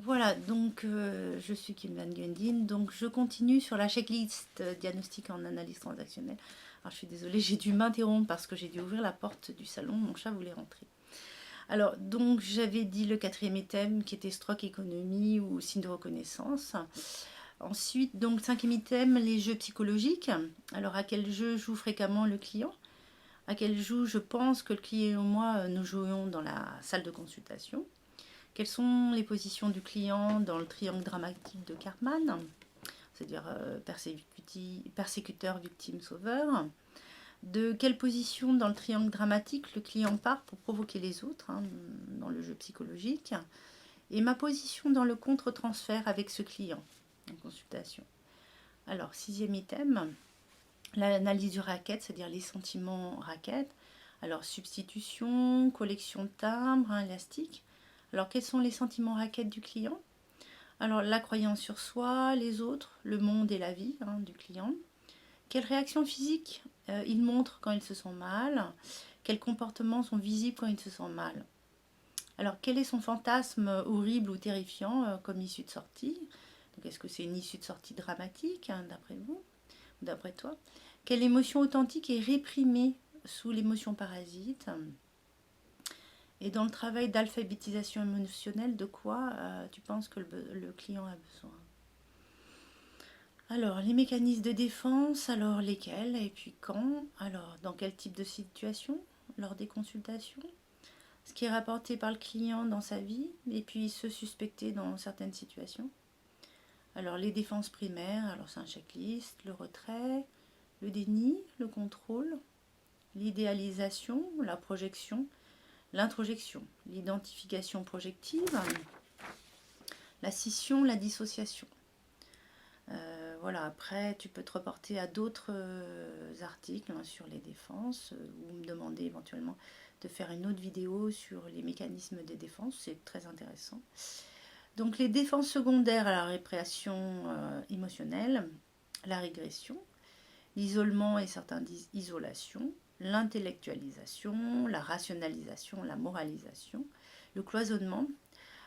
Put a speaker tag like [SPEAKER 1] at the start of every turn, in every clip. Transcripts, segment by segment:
[SPEAKER 1] Voilà, donc je suis Kim Van Gendin, donc je continue sur la checklist diagnostic en analyse transactionnelle. Alors je suis désolée, j'ai dû m'interrompre parce que j'ai dû ouvrir la porte du salon, mon chat voulait rentrer. Alors donc j'avais dit le quatrième item qui était stroke économie ou signe de reconnaissance. Ensuite, donc cinquième item, les jeux psychologiques. Alors à quel jeu joue fréquemment le client? À quel jeu je pense que le client et moi nous jouons dans la salle de consultation? Quelles sont les positions du client dans le triangle dramatique de Karpman, c'est-à-dire persécuteur, victime, sauveur? De quelle position dans le triangle dramatique le client part pour provoquer les autres, dans le jeu psychologique? Et ma position dans le contre-transfert avec ce client en consultation. Alors, sixième item, l'analyse du racket, c'est-à-dire les sentiments racket. Alors, substitution, collection de timbres, élastique. Alors, quels sont les sentiments raquettes du client? Alors, la croyance sur soi, les autres, le monde et la vie du client. Quelles réactions physiques il montre quand il se sent mal? Quels comportements sont visibles quand il se sent mal? Alors, quel est son fantasme horrible ou terrifiant comme issue de sortie? Donc, est-ce que c'est une issue de sortie dramatique, d'après vous ou d'après toi? Quelle émotion authentique est réprimée sous l'émotion parasite? Et dans le travail d'alphabétisation émotionnelle, de quoi tu penses que le client a besoin? Alors, les mécanismes de défense, alors lesquels et puis quand? Alors, dans quel type de situation? Lors des consultations? Ce qui est rapporté par le client dans sa vie et puis se suspecter dans certaines situations. Alors, les défenses primaires, alors c'est un checklist, le retrait, le déni, le contrôle, l'idéalisation, la projection, l'introjection, l'identification projective, la scission, la dissociation. Voilà, après, tu peux te reporter à d'autres articles sur les défenses ou me demander éventuellement de faire une autre vidéo sur les mécanismes des défenses, c'est très intéressant. Donc les défenses secondaires à la répression émotionnelle, la régression, l'isolement et certains disent isolation, l'intellectualisation, la rationalisation, la moralisation, le cloisonnement.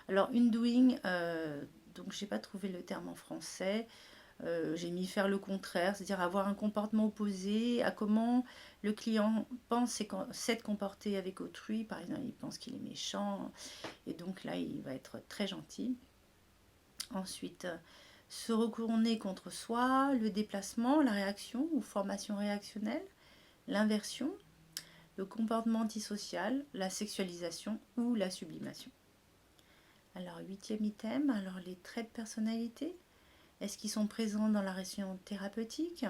[SPEAKER 1] Alors, undoing, donc je n'ai pas trouvé le terme en français. J'ai mis faire le contraire, c'est-à-dire avoir un comportement opposé à comment le client pense s'être comporté avec autrui. Par exemple, il pense qu'il est méchant et donc là, il va être très gentil. Ensuite, se retourner contre soi, le déplacement, la réaction ou formation réactionnelle, l'inversion, le comportement antisocial, la sexualisation ou la sublimation. Alors, huitième item, alors les traits de personnalité. Est-ce qu'ils sont présents dans la relation thérapeutique?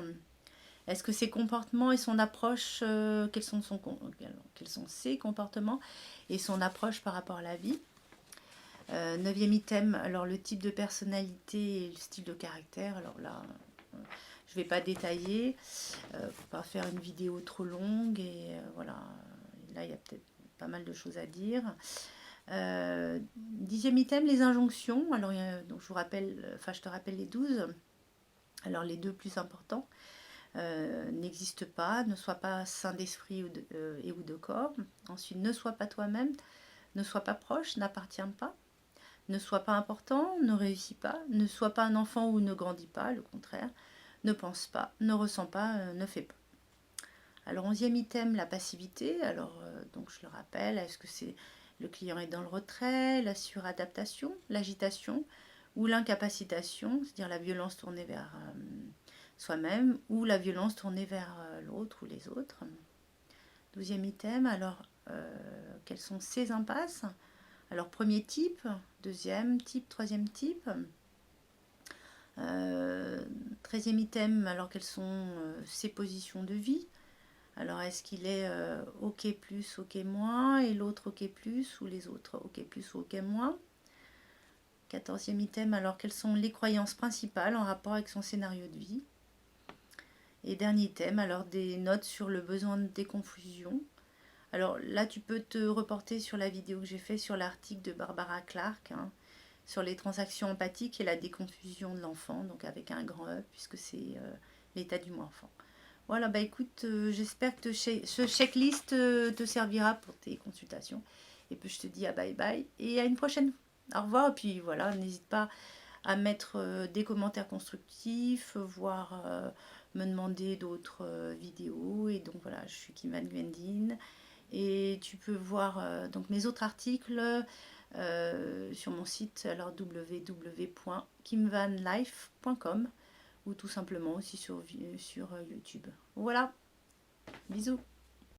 [SPEAKER 1] Est-ce que ses comportements et son approche, quels sont ses comportements et son approche par rapport à la vie? Neuvième item, alors le type de personnalité et le style de caractère. Alors là, je ne vais pas détailler, pour pas faire une vidéo trop longue. Et voilà, là il y a peut-être pas mal de choses à dire. Dixième item, les injonctions. Alors, donc je te rappelle les 12. Alors, les deux plus importants n'existe pas, ne sois pas saint d'esprit ou de corps. Ensuite, ne sois pas toi-même, ne sois pas proche, n'appartiens pas, ne sois pas important, ne réussis pas, ne sois pas un enfant ou ne grandis pas, le contraire, ne pense pas, ne ressens pas, ne fais pas. Alors, onzième item, la passivité. Alors, donc je le rappelle, est-ce que c'est le client est dans le retrait, la suradaptation, l'agitation ou l'incapacitation, c'est-à-dire la violence tournée vers soi-même ou la violence tournée vers l'autre ou les autres. Douzième item, alors quelles sont ces impasses? Alors premier type, deuxième type, troisième type. 13e item, alors quelles sont ces positions de vie? Alors est-ce qu'il est OK plus, OK moins et l'autre OK plus ou les autres OK plus ou OK moins? 14e item, alors quelles sont les croyances principales en rapport avec son scénario de vie? Et dernier thème, alors des notes sur le besoin de déconfusion. Alors là, tu peux te reporter sur la vidéo que j'ai fait sur l'article de Barbara Clark, sur les transactions empathiques et la déconfusion de l'enfant, donc avec un grand E, puisque c'est l'état du moi enfant. Voilà, bah écoute, j'espère que ce checklist te servira pour tes consultations. Et puis je te dis à bye bye et à une prochaine Au revoir, et puis voilà, n'hésite pas à mettre des commentaires constructifs, voire me demander d'autres vidéos. Et donc voilà, je suis Kim Van Gwendine. Et tu peux voir donc mes autres articles sur mon site, alors www.kimvanlife.com, ou tout simplement aussi sur YouTube. Voilà, bisous.